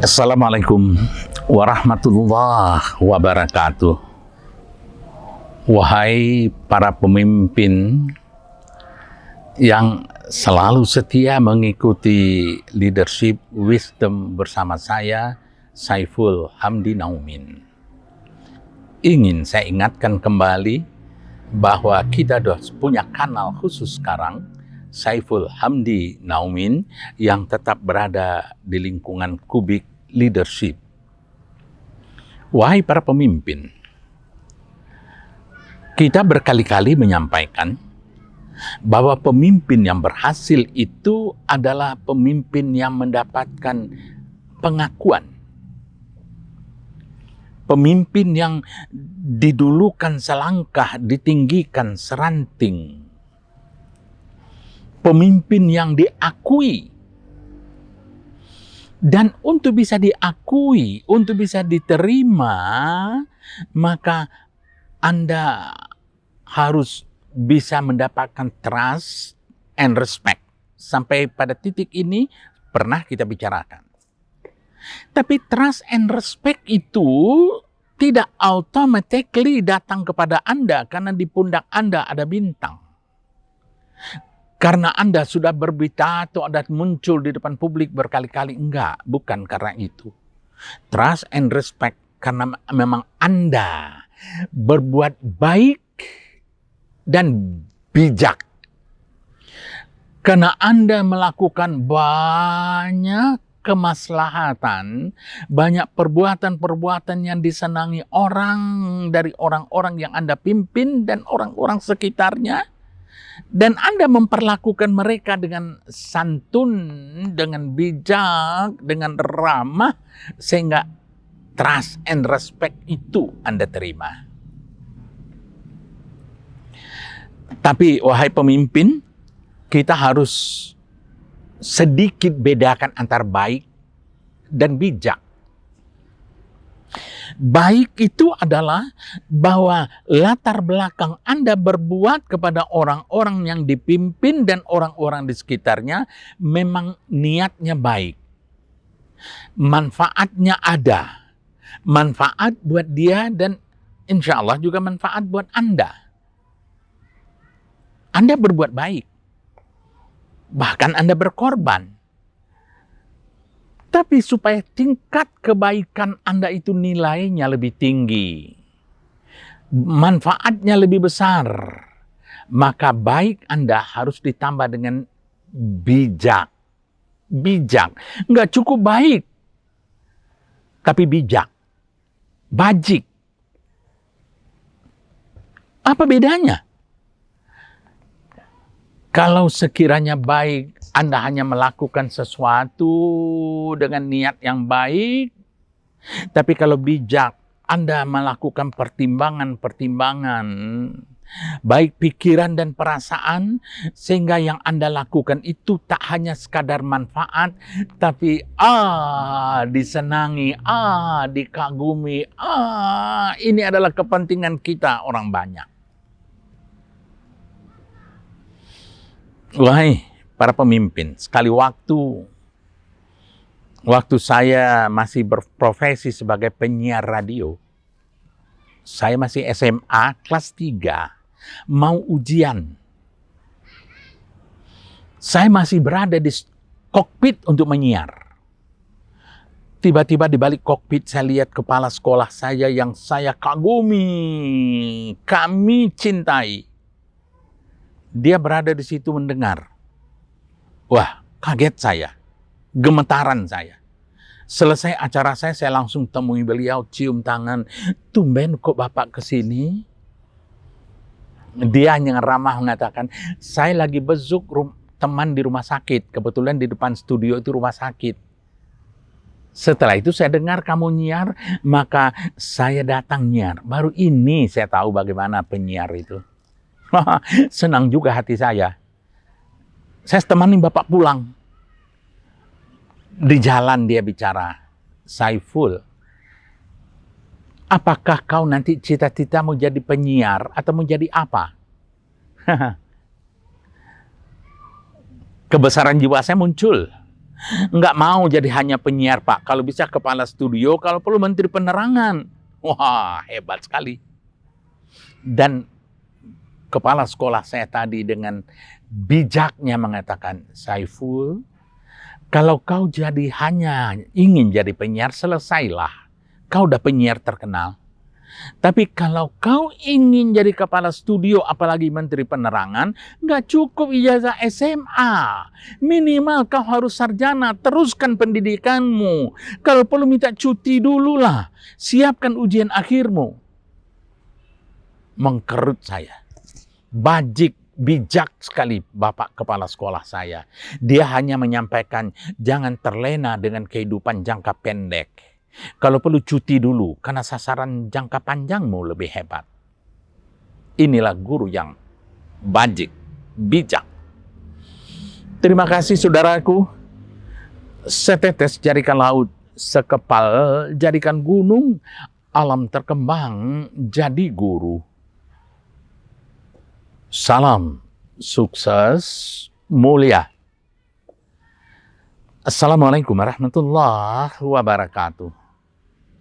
Assalamualaikum warahmatullahi wabarakatuh. Wahai para pemimpin yang selalu setia mengikuti leadership wisdom bersama saya, Saiful Hamdi Naumin. Ingin saya ingatkan kembali bahwa kita sudah punya kanal khusus sekarang, Saiful Hamdi Naumin, yang tetap berada di lingkungan Kubik Leadership. Wahai para pemimpin, kita berkali-kali menyampaikan bahwa pemimpin yang berhasil itu adalah pemimpin yang mendapatkan pengakuan. Pemimpin yang didulukan selangkah, ditinggikan seranting. Pemimpin yang diakui. Dan untuk bisa diakui, untuk bisa diterima, maka Anda harus bisa mendapatkan trust and respect. Sampai pada titik ini pernah kita bicarakan. Tapi trust and respect itu tidak automatically datang kepada Anda karena di pundak Anda ada bintang. Karena Anda sudah berbicara dan muncul di depan publik berkali-kali. Enggak, bukan karena itu. Trust and respect karena memang Anda berbuat baik dan bijak. Karena Anda melakukan banyak kemaslahatan, banyak perbuatan-perbuatan yang disenangi orang dari orang-orang yang Anda pimpin dan orang-orang sekitarnya. Dan Anda memperlakukan mereka dengan santun, dengan bijak, dengan ramah, sehingga trust and respect itu Anda terima. Tapi wahai pemimpin, kita harus sedikit bedakan antara baik dan bijak. Baik itu adalah bahwa latar belakang Anda berbuat kepada orang-orang yang dipimpin dan orang-orang di sekitarnya memang niatnya baik. Manfaatnya ada. Manfaat buat dia dan insya Allah juga manfaat buat Anda. Anda berbuat baik. Bahkan Anda berkorban. Tapi supaya tingkat kebaikan Anda itu nilainya lebih tinggi, manfaatnya lebih besar, maka baik Anda harus ditambah dengan bijak. Bijak. Nggak cukup baik, tapi bijak. Bajik. Apa bedanya? Kalau sekiranya baik, Anda hanya melakukan sesuatu dengan niat yang baik. Tapi kalau bijak, Anda melakukan pertimbangan-pertimbangan, baik pikiran dan perasaan, sehingga yang Anda lakukan itu tak hanya sekadar manfaat, tapi disenangi, dikagumi, ini adalah kepentingan kita orang banyak. Wahai para pemimpin, sekali waktu saya masih berprofesi sebagai penyiar radio, saya masih SMA kelas 3, mau ujian. Saya masih berada di kokpit untuk menyiar. Tiba-tiba di balik kokpit saya lihat kepala sekolah saya yang saya kagumi, kami cintai. Dia berada di situ mendengar. Wah, kaget saya. Gemetaran saya. Selesai acara saya langsung temui beliau, cium tangan. Tumben kok Bapak kesini? Dia hanya ramah mengatakan, saya lagi besuk teman di rumah sakit. Kebetulan di depan studio itu rumah sakit. Setelah itu saya dengar kamu nyiar, maka saya datang nyiar. Baru ini saya tahu bagaimana penyiar itu. Senang juga hati saya. Saya temani Bapak pulang. Di jalan dia bicara, Saiful, apakah kau nanti cita-cita mau jadi penyiar atau mau jadi apa? Kebesaran jiwa saya muncul. Nggak mau jadi hanya penyiar, Pak. Kalau bisa kepala studio, kalau perlu menteri penerangan. Wah, hebat sekali. Dan kepala sekolah saya tadi dengan bijaknya mengatakan, Saiful, kalau kau jadi hanya ingin jadi penyiar, selesailah. Kau udah penyiar terkenal. Tapi kalau kau ingin jadi kepala studio, apalagi menteri penerangan, nggak cukup ijazah SMA. Minimal kau harus sarjana, teruskan pendidikanmu. Kalau perlu minta cuti dulu lah. Siapkan ujian akhirmu. Mengkerut saya. Bijak sekali Bapak Kepala Sekolah saya. Dia hanya menyampaikan, jangan terlena dengan kehidupan jangka pendek. Kalau perlu cuti dulu, karena sasaran jangka panjangmu lebih hebat. Inilah guru yang bijak. Terima kasih saudaraku. Setetes jadikan laut, sekepal jadikan gunung, alam terkembang jadi guru. Salam sukses mulia. Assalamualaikum warahmatullahi wabarakatuh.